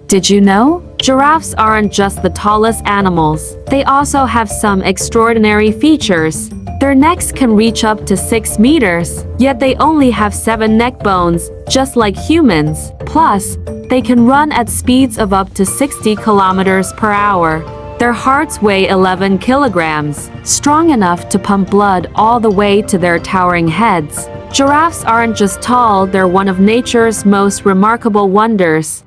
Did you know? Giraffes aren't just the tallest animals. They also have some extraordinary features. Their necks can reach up to 6 meters, yet they only have 7 neck bones, just like humans. Plus, they can run at speeds of up to 60 kilometers per hour. Their hearts weigh 11 kilograms, strong enough to pump blood all the way to their towering heads. Giraffes aren't just tall, they're one of nature's most remarkable wonders.